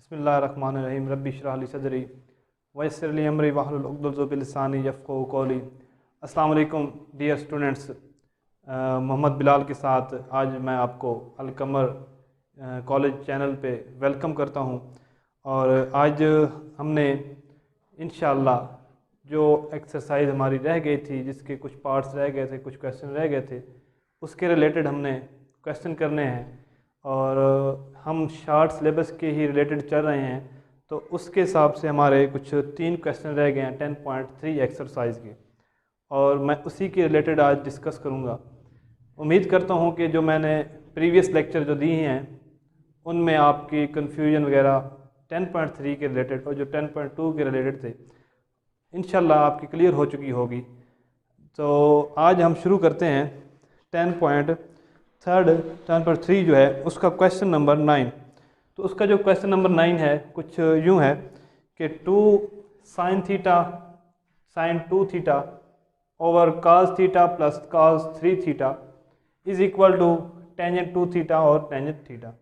बिस्मिल्लाहिर्रहमानिर्रहीम रब्बि इश्रह ली सदरी वयस्सिर ली अमरी वहलुल उक़दतम मिन लिसानी यफ़क़हू क़ौली। अस्सलाम वालेकुम डियर स्टूडेंट्स, मोहम्मद बिलाल के साथ आज मैं आपको अल-क़मर कॉलेज चैनल पे वेलकम करता हूँ। और आज हमने इंशाअल्लाह जो एक्सरसाइज हमारी रह गई थी, जिसके कुछ पार्ट्स रह गए थे, कुछ क्वेश्चन रह गए थे, उसके रिलेटेड हमने क्वेश्चन करने हैं। और हम शार्ट सिलेबस के ही रिलेटेड चल रहे हैं, तो उसके हिसाब से हमारे कुछ 3 क्वेश्चन रह गए हैं 10.3 एक्सरसाइज के, और मैं उसी के रिलेटेड आज डिस्कस करूँगा। उम्मीद करता हूँ कि जो मैंने प्रीवियस लेक्चर जो दिए हैं उनमें आपकी कन्फ्यूजन वगैरह 10.3 के रिलेटेड और जो 10.2 के रिलेटेड थे इंशाल्लाह आपकी क्लियर हो चुकी होगी। तो आज हम शुरू करते हैं 10.3 जो है उसका क्वेश्चन नंबर 9। तो उसका जो क्वेश्चन नंबर 9 है कुछ यूँ है कि 2 sin theta sin 2 theta over cos theta plus cos 3 theta is equal to tangent 2 theta और टेंजेंट थीटा।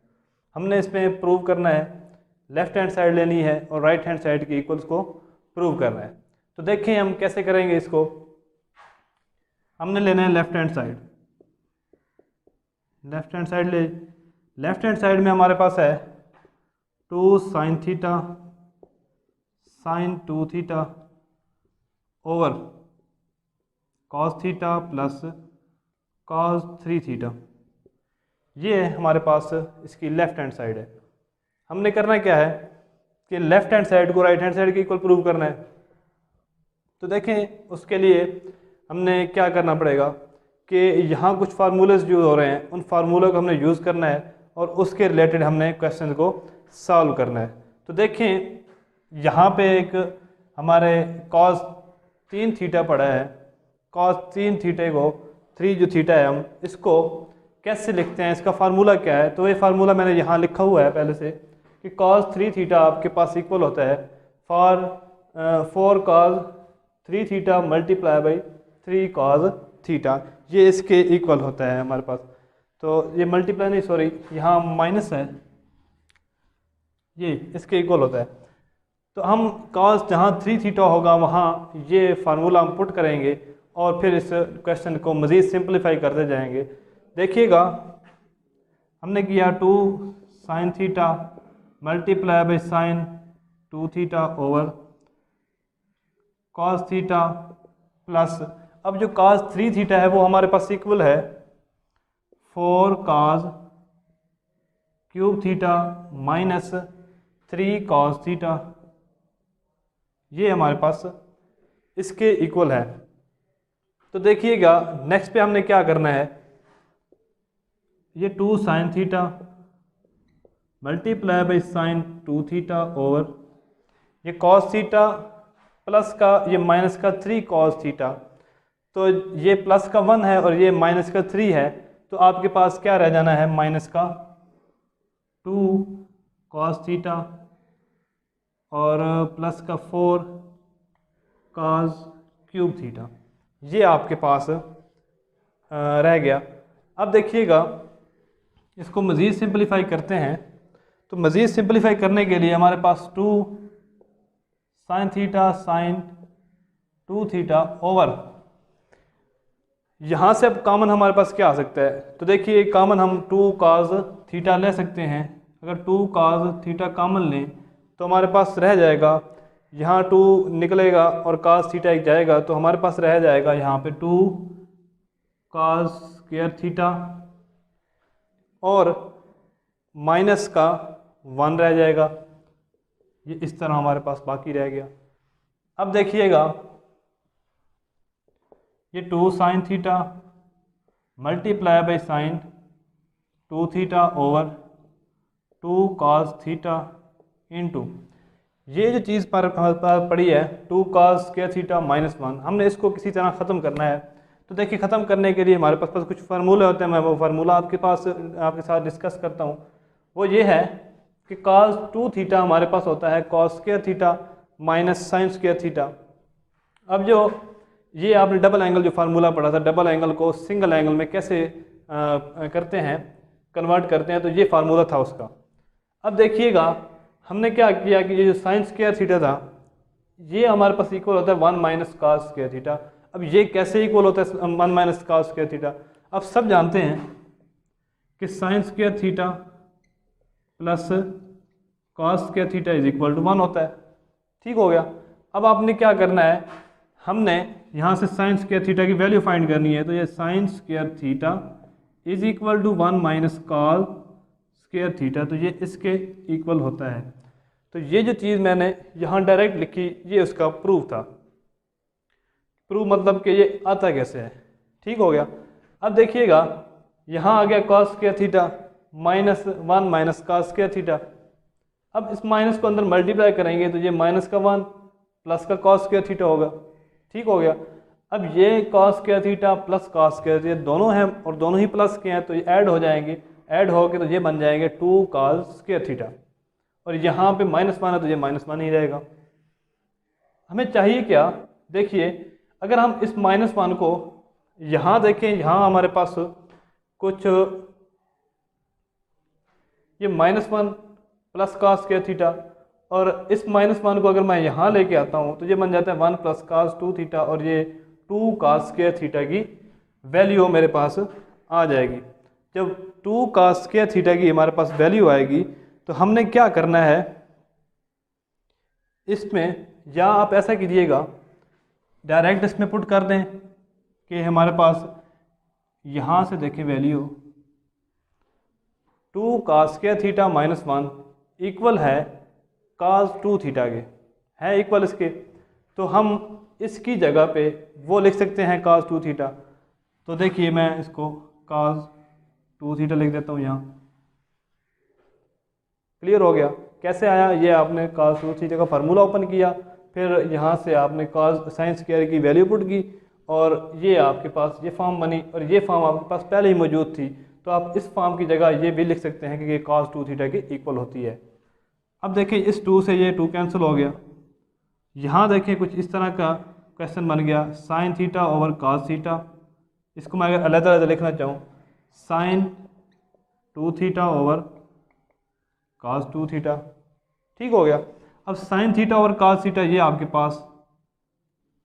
हमने इसमें प्रूव करना है, लेफ़्ट हैंड साइड लेनी है और राइट हैंड साइड के इक्वल्स को प्रूव करना है। तो देखें हम कैसे करेंगे इसको। हमने लेना है left hand side. Left hand side ले, लेफ़्ट हैंड साइड में हमारे पास है 2 sin theta sin 2 theta over cos theta plus cos 3 theta. ये हमारे पास इसकी लेफ़्ट हैंड साइड है। हमने करना क्या है कि लेफ़्ट हैंड साइड को राइट हैंड साइड के इक्वल प्रूव करना है। तो देखें उसके लिए हमने क्या करना पड़ेगा कि यहाँ कुछ फार्मूलेस यूज़ हो रहे हैं, उन फार्मूलों को हमने यूज़ करना है और उसके रिलेटेड हमने क्वेश्चन को सॉल्व करना है। तो देखें यहाँ पे एक हमारे cos 3 थीटा पड़ा है। cos 3 थीटे को 3 जो थीटा है हम इसको कैसे लिखते हैं, इसका फार्मूला क्या है। तो ये फार्मूला मैंने यहाँ लिखा हुआ है पहले से कि cos 3 थीटा आपके पास इक्वल होता है 4 cos 3 theta multiply by 3 cos theta. ये इसके इक्वल होता है हमारे पास। तो ये मल्टीप्लाई नहीं, सॉरी यहाँ माइनस है, ये इसके इक्वल होता है। तो हम cos जहाँ 3 थीटा होगा वहाँ ये फार्मूला हम पुट करेंगे और फिर इस क्वेश्चन को मज़ीद सिंप्लीफाई करते जाएंगे। देखिएगा हमने किया 2 sin theta multiply by sin 2 theta over cos theta plus, अब जो cos 3 थीटा है वो हमारे पास इक्वल है 4 cos cube theta minus 3 cos theta. ये हमारे पास इसके इक्वल है। तो देखिएगा नेक्स्ट पे हमने क्या करना है, ये 2 sin theta multiply by sin 2 theta over ये cos थीटा प्लस का ये माइनस का 3 cos थीटा। तो ये प्लस का 1 है और ये माइनस का 3 है, तो आपके पास क्या रह जाना है माइनस का 2 cos थीटा और प्लस का 4 cos क्यूब थीटा। ये आपके पास रह गया। अब देखिएगा इसको मज़ीद सिंपलीफाई करते हैं। तो मज़ीद सिंपलीफाई करने के लिए हमारे पास 2 sin theta sin 2 theta over, यहाँ से अब कॉमन हमारे पास क्या आ सकता है। तो देखिए कॉमन हम 2 cos थीटा ले सकते हैं। अगर 2 cos थीटा कॉमन लें तो हमारे पास रह जाएगा, यहाँ 2 निकलेगा और cos थीटा एक जाएगा, तो हमारे पास रह जाएगा यहाँ पे 2 cos स्क्वायर थीटा और माइनस का 1 रह जाएगा। ये इस तरह हमारे पास बाकी रह गया। अब देखिएगा ये 2 sin theta multiply by sin 2 theta over 2 cos theta into ये जो चीज़ पर पड़ी है 2 cos स्क्वायर थीटा माइनस 1, हमने इसको किसी तरह ख़त्म करना है। तो देखिए ख़त्म करने के लिए हमारे पास कुछ फार्मूले होते हैं, मैं वो फार्मूला आपके साथ डिस्कस करता हूँ। वो ये है कि cos 2 थीटा हमारे पास होता है cos square theta minus sin square theta. अब जो ये आपने डबल एंगल जो फार्मूला पढ़ा था, डबल एंगल को सिंगल एंगल में कैसे करते हैं, कन्वर्ट करते हैं, तो ये फार्मूला था उसका। अब देखिएगा हमने क्या किया कि ये जो साइन स्क्वायर थीटा था ये हमारे पास इक्वल होता है 1 माइनस कॉस स्क्वायर थीटा। अब ये कैसे इक्वल होता है 1 माइनस कॉस स्क्वायर थीटा? अब सब जानते हैं कि sine square theta plus cos square theta is equal to 1 होता है। ठीक हो गया। अब आपने क्या करना है, हमने यहाँ से साइन स्क्वायर थीटा की वैल्यू फाइंड करनी है। तो ये sine square theta is equal to 1 minus cos square theta, तो ये इसके इक्वल होता है। तो ये जो चीज़ मैंने यहाँ डायरेक्ट लिखी ये उसका प्रूफ था। प्रूफ मतलब कि ये आता कैसे है। ठीक हो गया। अब देखिएगा यहाँ आ गया cos square theta minus 1 minus cos square theta. अब इस माइनस को अंदर मल्टीप्लाई करेंगे तो ये माइनस का 1 प्लस का कॉस स्क्वायर थीटा होगा। ठीक हो गया। अब ये cos square theta plus cos square theta दोनों हैं और दोनों ही प्लस के हैं, तो ये ऐड हो जाएंगे। ऐड होके तो ये बन जाएंगे 2 कॉस स्क्वायर थीटा, और यहाँ पे -1 है तो ये -1 ही रहेगा। हमें चाहिए क्या, देखिए अगर हम इस -1 को यहाँ देखें, यहाँ हमारे पास कुछ ये -1 प्लस कॉस स्क्वायर थीटा, और इस -1 को अगर मैं यहाँ लेके आता हूँ तो ये बन जाता है 1 प्लस कॉस 2 थीटा, और ये 2 कॉस स्क्वायर थीटा की वैल्यू मेरे पास आ जाएगी। जब 2 कॉस स्क्वायर थीटा की हमारे पास वैल्यू आएगी तो हमने क्या करना है इसमें, या आप ऐसा कीजिएगा डायरेक्ट इसमें पुट कर दें कि हमारे पास यहाँ से देखें value 2 cos square theta -1 equal है कॉस 2 थीटा के, है इक्वल इसके। तो हम इसकी जगह पे वो लिख सकते हैं कॉस 2 थीटा। तो देखिए मैं इसको कॉस 2 थीटा लिख देता हूँ यहाँ। क्लियर हो गया कैसे आया? ये आपने कॉस 2 थीटा का फार्मूला ओपन किया, फिर यहाँ से आपने कॉस साइन स्क्वायर की वैल्यू पुट की, और ये आपके पास ये फॉर्म बनी, और ये फॉर्म आपके पास पहले ही मौजूद थी। तो आप इस फॉर्म की जगह ये भी लिख सकते हैं कि ये कॉस 2 थीटा की इक्वल होती है। अब देखिए इस 2 से ये 2 कैंसिल हो गया। यहाँ देखिए कुछ इस तरह का क्वेश्चन बन गया, sine theta over cos theta. इसको मैं अगर अलग-अलग लिखना चाहूँ, sine 2 theta over cos 2 theta. ठीक हो गया। अब साइन थीटा और कॉस थीटा ये आपके पास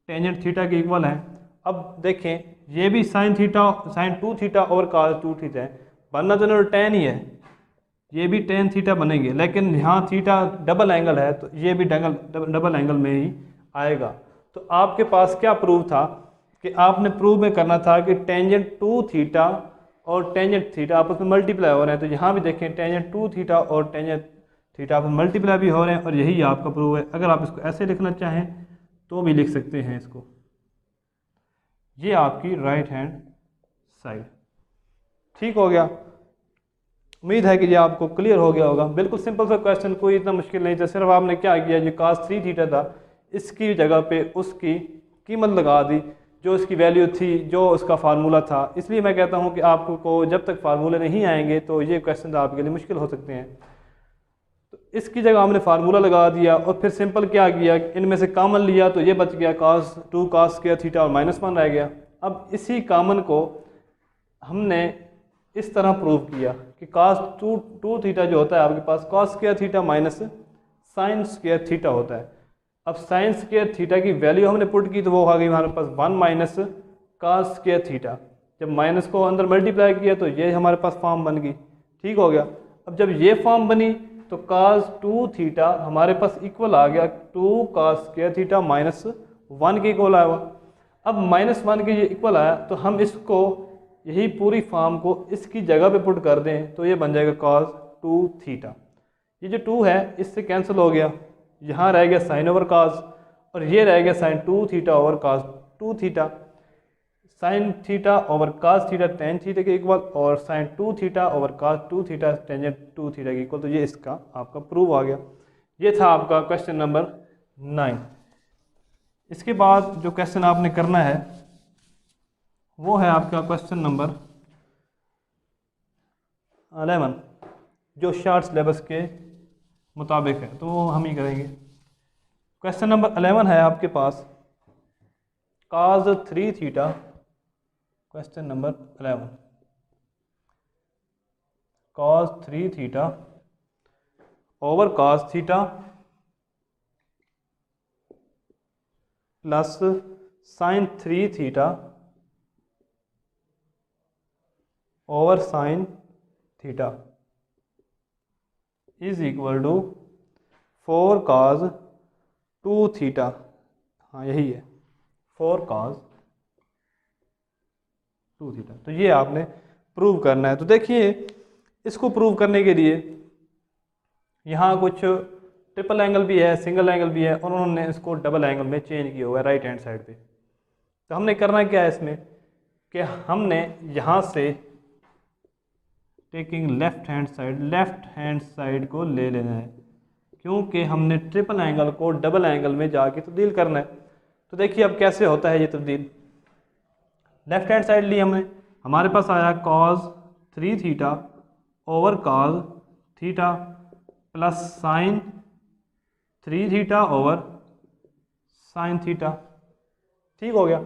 टेंजेंट थीटा के इक्वल है। अब देखें ये भी साइन 2 थीटा और कॉस 2 थीटा है, बनना तो टेन ही है, ये भी टेन थीटा बनेंगे, लेकिन यहाँ थीटा डबल एंगल है तो ये भी डबल एंगल में ही आएगा। तो आपके पास क्या प्रूव था कि आपने प्रूव में करना था कि टेंजेंट 2 थीटा और टेंजेंट थीटा आपस में मल्टीप्लाई हो रहे हैं। तो यहाँ भी देखें टेंजेंट 2 थीटा और टेंजेंट थीटा आपस में मल्टीप्लाई भी हो रहे हैं, और यही आपका प्रूव है। अगर आप इसको ऐसे लिखना चाहें तो भी लिख सकते हैं इसको। ये आपकी राइट हैंड साइड। ठीक हो गया। उम्मीद है कि ये आपको क्लियर हो गया होगा। बिल्कुल सिंपल सा क्वेश्चन, कोई इतना मुश्किल नहीं था। सिर्फ आपने क्या किया, जो cos 3 थीटा था इसकी जगह पे उसकी कीमत लगा दी, जो इसकी वैल्यू थी, जो उसका फार्मूला था। इसलिए मैं कहता हूँ कि आपको जब तक फार्मूले नहीं आएंगे तो ये क्वेश्चन आपके लिए मुश्किल हो सकते हैं। तो इसकी जगह हमने फार्मूला लगा दिया, और फिर सिंपल क्या किया, इनमें से कॉमन लिया तो ये बच गया cos 2 cos स्क्वायर थीटा और -1 रह गया। अब इसी कॉमन को हमने इस तरह प्रूव किया कि cos 2 थीटा जो होता है आपके पास cos square theta minus sign square theta होता है। अब साइन स्क्वायर थीटा की वैल्यू हमने पुट की तो वो आ गई हमारे पास 1 माइनस cos स्क्वायर थीटा। जब माइनस को अंदर मल्टीप्लाई किया तो ये हमारे पास फॉर्म बन गई। ठीक हो गया। अब जब ये फॉर्म बनी तो cos 2 थीटा हमारे पास इक्वल आ गया 2 cos स्क्वायर थीटा -1 के इक्वल आया। अब -1 के ये इक्वल आया तो हम इसको यही पूरी फॉर्म को इसकी जगह पे पुट कर दें तो ये बन जाएगा cos 2 थीटा। ये जो 2 है इससे कैंसिल हो गया, यहाँ रह गया साइन ओवर cos, और ये रह गया sine 2 theta over cos 2 theta. Sine theta over cos theta tan theta के इक्वल, और sine 2 theta over cos 2 theta tangent 2 theta के इक्वल। तो ये इसका आपका प्रूव आ गया। ये था आपका क्वेश्चन नंबर 9। इसके बाद जो क्वेश्चन आपने करना है वो है आपका क्वेश्चन नंबर 11, जो शॉर्ट सिलेबस के मुताबिक है, तो वो हम ही करेंगे। क्वेश्चन नंबर 11 है आपके पास cos 3 theta. Question number 11 cos 3 theta over cos theta plus sine 3 theta over sine theta is equal to 4 cos 2 theta. हाँ यही है 4 कॉस 2 थीटा। तो ये आपने प्रूव करना है। तो देखिए इसको प्रूव करने के लिए यहाँ कुछ ट्रिपल एंगल भी है, सिंगल एंगल भी है, और उन्होंने इसको डबल एंगल में चेंज किया हुआ है राइट हैंड साइड पे। तो हमने करना क्या है इसमें कि हमने यहाँ से टेकिंग लेफ्ट हैंड साइड को ले लेना है, क्योंकि हमने ट्रिपल एंगल को डबल एंगल में जाके तब्दील करना है। तो देखिए अब कैसे होता है ये तब्दील। लेफ्ट हैंड साइड ली हमने, हमारे पास आया cos 3 theta over cos theta plus sine 3 theta over sine theta. ठीक हो गया।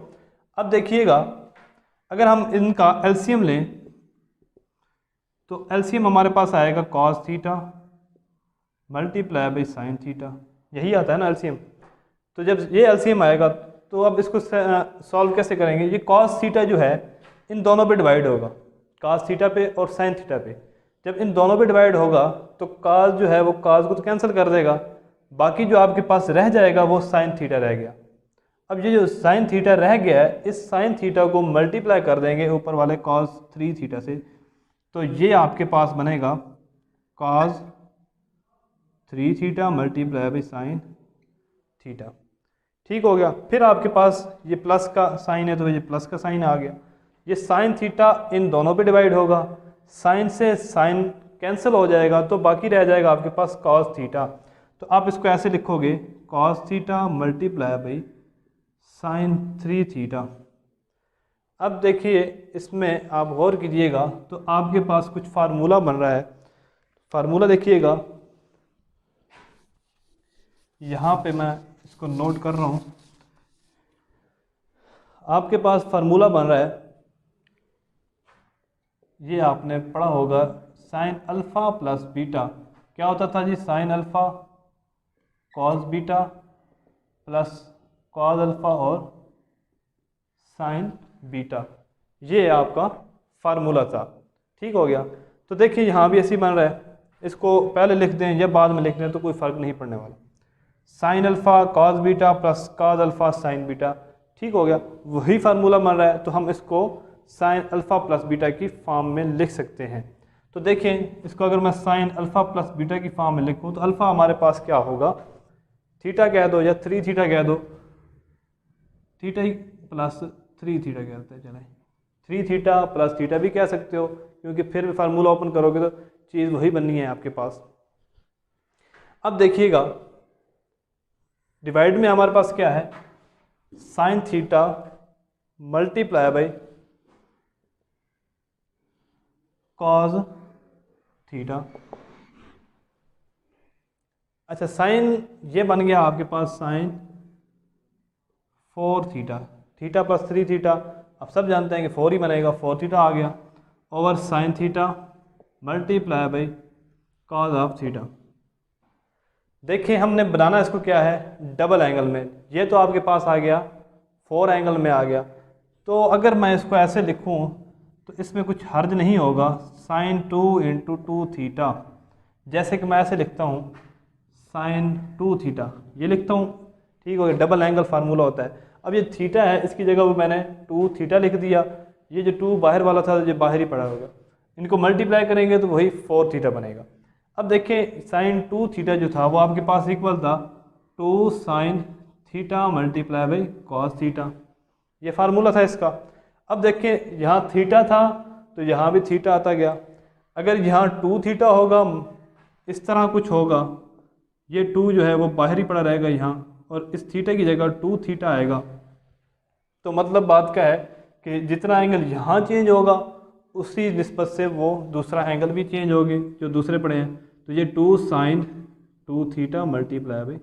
अब देखिएगा अगर हम इनका एलसीएम लें तो एलसीएम हमारे पास आएगा cos theta multiply by sine theta, यही आता है ना एलसीएम। तो जब ये एलसीएम आएगा तो अब इसको सॉल्व कैसे करेंगे। ये cos थीटा जो है इन दोनों पे डिवाइड होगा, cos थीटा पे और साइन थीटा पे। जब इन दोनों पे डिवाइड होगा तो cos जो है वो cos को तो कैंसिल कर देगा, बाकी जो आपके पास रह जाएगा वो साइन थीटा रह गया। अब ये जो साइन थीटा रह गया है इस साइन थीटा को मल्टीप्लाई कर देंगे ऊपर वाले cos 3 थीटा से, तो ये आपके पास बनेगा cos 3 theta multiply by sine theta. ठीक हो गया। फिर आपके पास ये प्लस का साइन है तो ये प्लस का साइन आ गया। ये साइन थीटा इन दोनों पे डिवाइड होगा, साइन से साइन कैंसिल हो जाएगा तो बाकी रह जाएगा आपके पास cos थीटा। तो आप इसको ऐसे लिखोगे cos theta multiply by sine 3 theta. अब देखिए इसमें आप गौर कीजिएगा तो आपके पास कुछ फार्मूला बन रहा है। फार्मूला देखिएगा, यहाँ पे मैं इसको नोट कर रहा हूँ। आपके पास फार्मूला बन रहा है, ये आपने पढ़ा होगा साइन अल्फ़ा प्लस बीटा। क्या होता था जी, sine alpha cos beta plus cos alpha और साइन बीटा, ये आपका फार्मूला था। ठीक हो गया। तो देखिए यहाँ भी ऐसे ही बन रहा है, इसको पहले लिख दें या बाद में लिख दें तो कोई फ़र्क नहीं पड़ने वाला। Sign alpha cos beta plus cos alpha sine beta. ठीक हो गया, वही फार्मूला बन रहा है तो हम इसको साइन अल्फ़ा प्लस बीटा की फॉर्म में लिख सकते हैं। तो देखें इसको अगर मैं साइन अल्फ़ा प्लस बीटा की फॉर्म में लिखूं तो अल्फ़ा हमारे पास क्या होगा, थीटा कह दो या 3 थीटा कह दो, थीटा ही प्लस 3 थीटा कहते हैं, चलें 3 थीटा प्लस थीटा भी कह सकते हो, क्योंकि फिर फार्मूला ओपन करोगे तो चीज़ वही बननी है आपके पास। अब देखिएगा डिवाइड में हमारे पास क्या है, sine theta multiply by cos theta. अच्छा साइन ये बन गया आपके पास sine 4 theta, theta plus 3 theta, अब सब जानते हैं कि 4 ही बनेगा, 4 थीटा आ गया over sine theta multiply by cos of theta. देखिए हमने बनाना इसको क्या है, डबल एंगल में। ये तो आपके पास आ गया 4 एंगल में आ गया। तो अगर मैं इसको ऐसे लिखूं तो इसमें कुछ हर्ज नहीं होगा, साइन 2 इंटू 2 थीटा। जैसे कि मैं ऐसे लिखता हूँ साइन 2 थीटा, ये लिखता हूँ। ठीक हो गया, डबल एंगल फार्मूला होता है। अब ये थीटा है, इसकी जगह वो मैंने 2 थीटा लिख दिया। ये जो 2 बाहर वाला था ये बाहर ही पड़ा होगा, इनको मल्टीप्लाई करेंगे तो वही 4 थीटा बनेगा। अब देखिए साइन 2 थीटा जो था वो आपके पास इक्वल था 2 sign theta multiply by cos theta, ये फार्मूला था इसका। अब देखिए यहाँ थीटा था तो यहाँ भी थीटा आता गया। अगर यहाँ 2 थीटा होगा, इस तरह कुछ होगा, ये 2 जो है वो बाहर ही पड़ा रहेगा यहाँ, और इस थीटा की जगह 2 थीटा आएगा। तो मतलब बात क्या है कि जितना एंगल यहाँ चेंज होगा उसी निस्बत से वो दूसरा एंगल भी चेंज होगी जो दूसरे पड़े हैं। तो ये 2 sine 2 theta multiply by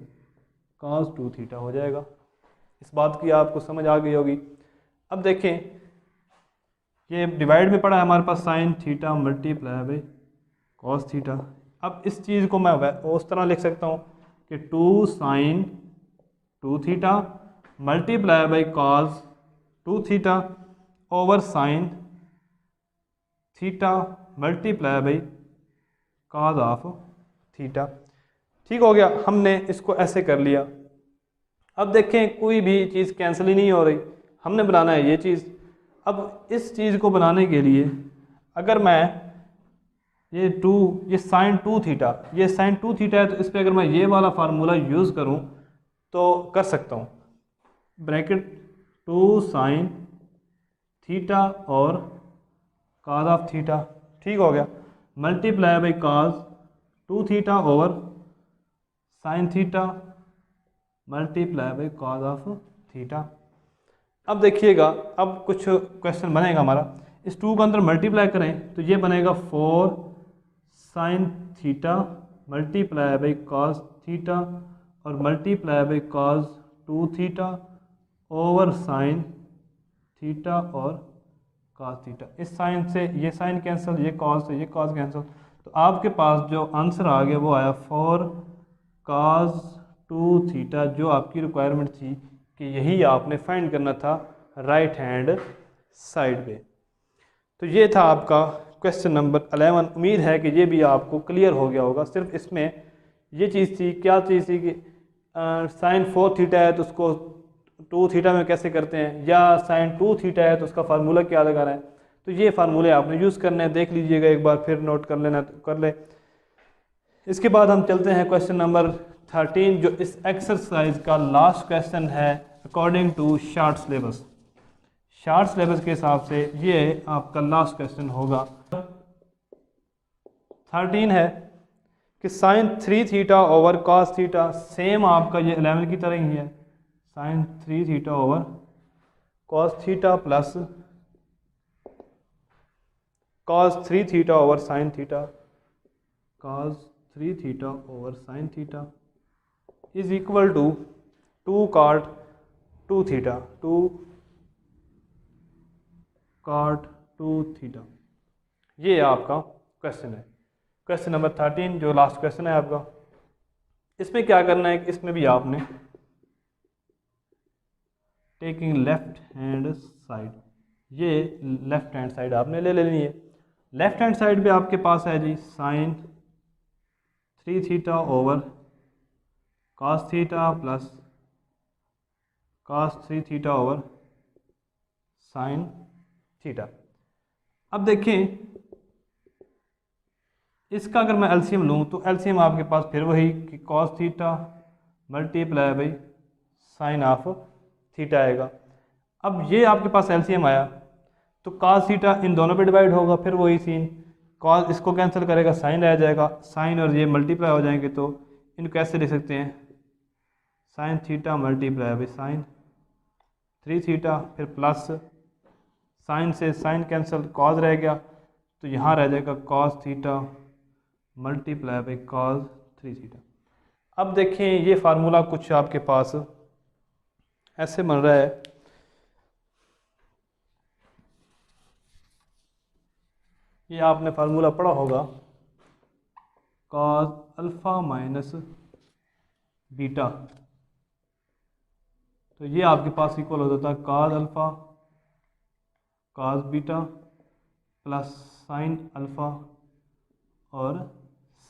cos 2 theta हो जाएगा। इस बात की आपको समझ आ गई होगी। अब देखें ये डिवाइड में पड़ा है हमारे पास sine theta multiply by cos theta, अब इस चीज़ को मैं उस तरह लिख सकता हूँ कि 2 sin 2 theta multiply by cos 2 theta over sine theta multiply by cos of theta. ठीक हो गया, हमने इसको ऐसे कर लिया। अब देखें कोई भी चीज़ कैंसिल ही नहीं हो रही, हमने बनाना है ये चीज़। अब इस चीज़ को बनाने के लिए अगर मैं ये साइन 2 थीटा, ये साइन 2 थीटा है, तो इस पर अगर मैं ये वाला फार्मूला यूज़ करूं तो कर सकता हूं। ब्रैकेट 2 साइन थीटा और कॉस ऑफ थीटा, ठीक हो गया, multiply by cos 2 theta over sine theta multiply by cos of theta. अब देखिएगा, अब कुछ क्वेश्चन बनेगा हमारा, इस 2 को अंदर मल्टीप्लाई करें तो ये बनेगा 4 sine theta multiply by cos theta और multiply by cos 2 theta over sine theta और कॉस थीटा। इस साइन से ये साइन कैंसिल, ये कॉस से ये कॉस कैंसिल, तो आपके पास जो आंसर आ गया वो आया 4 कॉस 2 थीटा, जो आपकी रिक्वायरमेंट थी कि यही आपने फाइंड करना था राइट हैंड साइड पे। तो ये था आपका क्वेश्चन नंबर 11। उम्मीद है कि ये भी आपको क्लियर हो गया होगा। सिर्फ इसमें ये चीज़ थी, क्या चीज़ थी कि साइन 4 थीटा है तो उसको 2 थीटा में कैसे करते हैं, या साइन 2 थीटा है तो उसका फार्मूला क्या लगाना है। तो ये फार्मूले आपने यूज़ करने हैं, देख लीजिएगा एक बार, फिर नोट कर लेना तो कर ले। इसके बाद हम चलते हैं क्वेश्चन नंबर 13, जो इस एक्सरसाइज का लास्ट क्वेश्चन है according to short syllabus. Short syllabus के हिसाब से ये आपका लास्ट क्वेश्चन होगा। 13 है कि sine 3 theta over cos theta, same आपका ये 11 की तरह ही है, sine 3 theta over cos theta plus cos 3 theta over sine theta, cos 3 theta over sine theta is equal to 2 cot 2 theta, 2 cot 2 theta. ये आपका क्वेश्चन है, क्वेश्चन नंबर 13 जो लास्ट क्वेश्चन है आपका। इसमें क्या करना है कि इसमें भी आपने टेकिंग लेफ्ट हैंड साइड, ये लेफ्ट हैंड साइड आपने ले लेनी है। लेफ्ट हैंड साइड पे आपके पास है जी sine 3 theta over cos theta plus cos 3 theta over sine theta. अब देखें इसका अगर मैं एलसीएम लूँ तो एलसीएम आपके पास फिर वही कि cos theta multiply by sine of theta आएगा। अब ये आपके पास एलसीएम आया तो कॉस थीटा इन दोनों पे डिवाइड होगा, फिर वही सीन, कॉस इसको कैंसिल करेगा, साइन रह जाएगा, साइन और ये मल्टीप्लाई हो जाएंगे, तो इनको कैसे लिख सकते हैं, sign theta multiply by sine 3 theta, फिर प्लस साइन से साइन कैंसिल, कॉस रह गया, तो यहाँ रह जाएगा cos theta multiply by cos 3 theta. अब देखें ये फार्मूला कुछ आपके पास ऐसे बन रहा है, ये आपने फार्मूला पढ़ा होगा, कॉस अल्फ़ा माइनस बीटा, तो ये आपके पास इक्वल हो जाता है cos alpha cos beta plus sine alpha और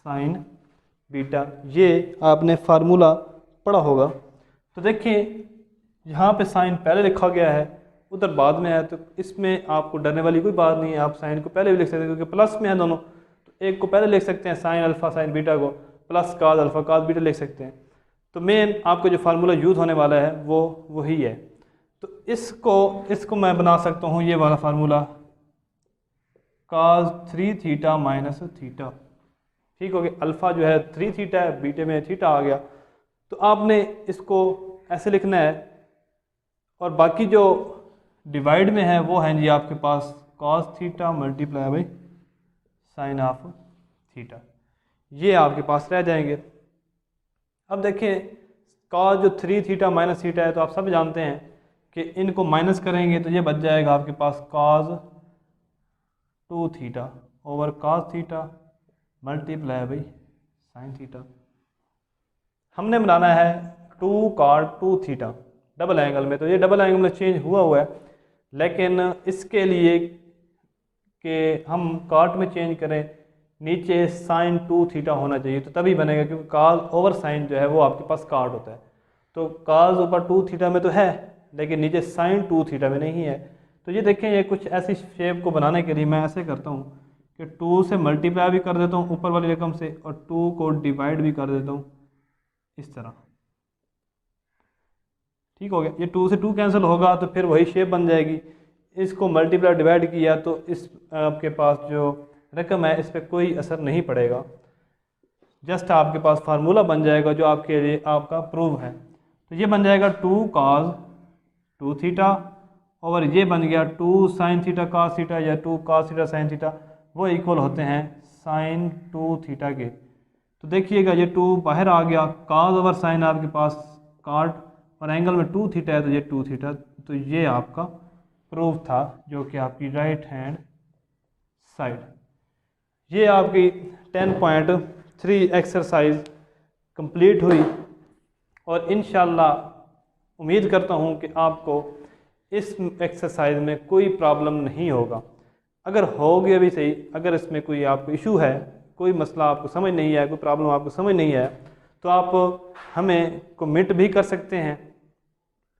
साइन बीटा। ये आपने फार्मूला पढ़ा होगा। तो देखिए यहाँ पे साइन पहले लिखा गया है, उधर बाद में है, तो इसमें आपको डरने वाली कोई बात नहीं है, आप साइन को पहले भी लिख सकते हैं क्योंकि प्लस में है दोनों, तो एक को पहले लिख सकते हैं साइन अल्फ़ा साइन बीटा को, plus cos alpha cos beta लिख सकते हैं। तो मेन आपको जो फार्मूला यूज़ होने वाला है वो वही है। तो इसको मैं बना सकता हूँ, ये वाला formula cos 3 theta minus theta, ठीक हो गया। अल्फ़ा जो है 3 थीटा है, बीटे में थीटा आ गया, तो आपने इसको ऐसे लिखना है, और बाकी जो डिवाइड में है वो है जी आपके पास cos theta multiply by sine of theta, ये आपके पास रह जाएंगे। अब देखें cos जो 3 थीटा माइनस थीटा है, तो आप सब जानते हैं कि इनको माइनस करेंगे तो ये बच जाएगा आपके पास cos 2 theta over cos theta multiply by sine theta. हमने बनाना है 2 cot 2 थीटा डबल एंगल में, तो ये डबल एंगल में चेंज हुआ है, लेकिन इसके लिए कि हम cot में चेंज करें नीचे साइन 2 थीटा होना चाहिए, तो तभी बनेगा, क्योंकि cos ओवर साइन जो है वो आपके पास cot होता है। तो cos ऊपर 2 थीटा में तो है, लेकिन नीचे साइन 2 थीटा में नहीं है। तो ये देखें, ये कुछ ऐसी शेप को बनाने के लिए मैं ऐसे करता हूँ कि 2 से मल्टीप्लाई भी कर देता हूँ ऊपर वाली रकम से, और 2 को डिवाइड भी कर देता हूँ इस तरह। ठीक हो गया। ये 2 से 2 कैंसिल होगा तो फिर वही शेप बन जाएगी। इसको मल्टीप्लाई डिवाइड किया तो इस आपके पास जो रकम है इस पर कोई असर नहीं पड़ेगा, जस्ट आपके पास फार्मूला बन जाएगा जो आपके लिए आपका प्रूव है। तो ये बन जाएगा 2 cos 2 थीटा, और ये बन गया 2 sin थीटा cos थीटा, या 2 cos थीटा sin थीटा, वो इक्वल होते हैं sin 2 थीटा के। तो देखिएगा ये 2 बाहर आ गया, cos ओवर sin आपके पास cot, और एंगल में 2 थीटा है तो ये 2 थीटा। तो ये आपका प्रूफ था, जो कि आपकी राइट हैंड साइड। ये आपकी 10.3 एक्सरसाइज कंप्लीट हुई, और इंशाल्लाह उम्मीद करता हूँ कि आपको इस एक्सरसाइज में कोई प्रॉब्लम नहीं होगा। अगर हो गया भी सही, अगर इसमें कोई आपको इशू है, कोई मसला आपको समझ नहीं आया, कोई प्रॉब्लम आपको समझ नहीं आया, तो आप हमें कमेंट भी कर सकते हैं।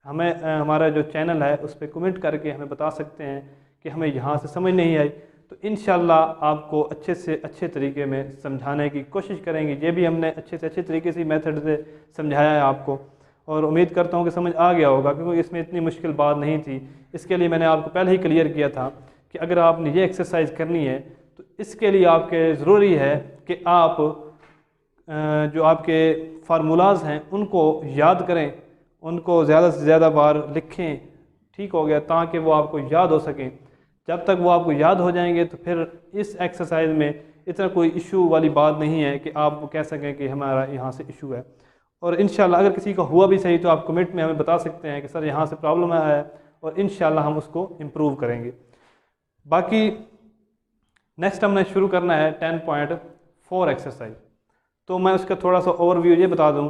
हमें हमारा जो चैनल है उस पर कमेंट करके हमें बता सकते हैं कि हमें यहाँ से समझ नहीं आई, तो इंशाल्लाह आपको अच्छे से अच्छे तरीके में समझाने की कोशिश करेंगे। ये भी हमने अच्छे से अच्छे तरीके से मेथड से समझाया है आपको, और उम्मीद करता हूँ कि समझ आ गया होगा, क्योंकि इसमें इतनी मुश्किल बात नहीं थी। इसके लिए मैंने आपको पहले ही क्लियर किया था कि अगर आपने ये एक्सरसाइज करनी है तो इसके लिए आपके ज़रूरी है कि आप जो आपके फार्मूलाज हैं उनको याद करें, उनको ज़्यादा से ज़्यादा बार लिखें। ठीक हो गया, ताकि वो आपको याद हो सकें। जब तक वो आपको याद हो जाएंगे तो फिर इस एक्सरसाइज में इतना कोई इशू वाली बात नहीं है कि आप कह सकें कि हमारा यहाँ से इशू है। और इंशाल्लाह अगर किसी का हुआ भी सही तो आप कमेंट में हमें बता सकते हैं कि सर यहाँ से प्रॉब्लम आया है, और इंशाल्लाह हम उसको इम्प्रूव करेंगे। बाकी नेक्स्ट हमने शुरू करना है 10.4 एक्सरसाइज। तो मैं उसका थोड़ा सा ओवरव्यू ये बता दूँ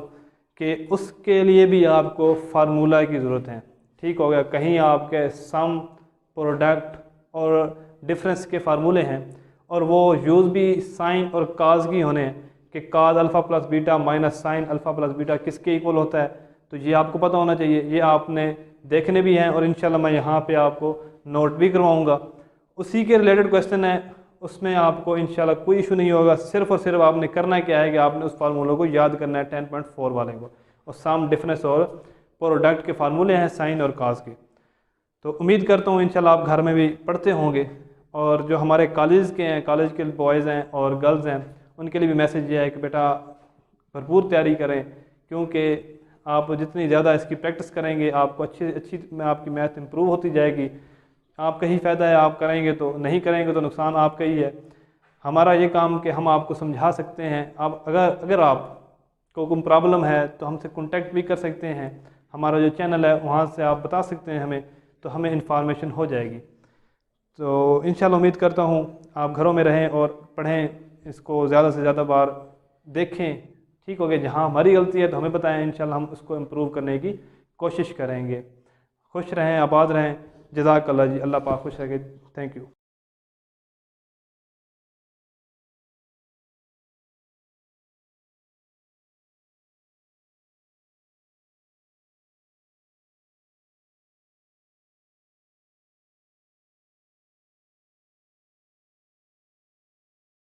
कि उसके लिए भी आपको फार्मूला की ज़रूरत है। ठीक हो गया, कहीं आपके सम, प्रोडक्ट और डिफरेंस के फार्मूले हैं, और वो यूज़ भी साइन और काज की होने हैं कि काज alpha plus beta minus sine alpha plus beta किसके इक्वल होता है। तो ये आपको पता होना चाहिए, ये आपने देखने भी हैं, और इंशाल्लाह मैं यहाँ पे आपको नोट भी करवाऊँगा। उसी के रिलेटेड क्वेश्चन है, उसमें आपको इंशाल्लाह कोई इशू नहीं होगा। सिर्फ और सिर्फ आपने करना क्या है कि आपने उस फार्मूलों को याद करना है 10.4 वाले को, और सम, डिफरेंस और प्रोडक्ट के फार्मूले हैं साइन और काज के। तो उम्मीद करता हूँ इंशाल्लाह आप घर में भी पढ़ते होंगे, और जो हमारे कॉलेज के हैं, कॉलेज के बॉयज़ हैं और गर्ल्स हैं, उनके लिए भी मैसेज ये है कि बेटा भरपूर तैयारी करें, क्योंकि आप जितनी ज़्यादा इसकी प्रैक्टिस करेंगे आपको अच्छी आपकी मैथ इंप्रूव होती जाएगी। आपका ही फ़ायदा है, आप करेंगे तो, नहीं करेंगे तो नुकसान आपका ही है। हमारा ये काम कि हम आपको समझा सकते हैं। आप अगर आपको कोई प्रॉब्लम है तो हमसे कांटेक्ट भी कर सकते हैं। हमारा जो चैनल है वहाँ से आप बता सकते हैं हमें, तो हमें इन्फॉर्मेशन हो जाएगी। तो इंशाल्लाह उम्मीद करता हूँ आप घरों में रहें और पढ़ें, इसको ज़्यादा से ज़्यादा बार देखें। ठीक हो गया, जहाँ हमारी गलती है तो हमें बताएं, इंशाल्लाह हम उसको इम्प्रूव करने की कोशिश करेंगे। खुश रहें, आबाद रहें। जज़ाकल्लाह जी, अल्लाह पाक खुश रखे। Thank you.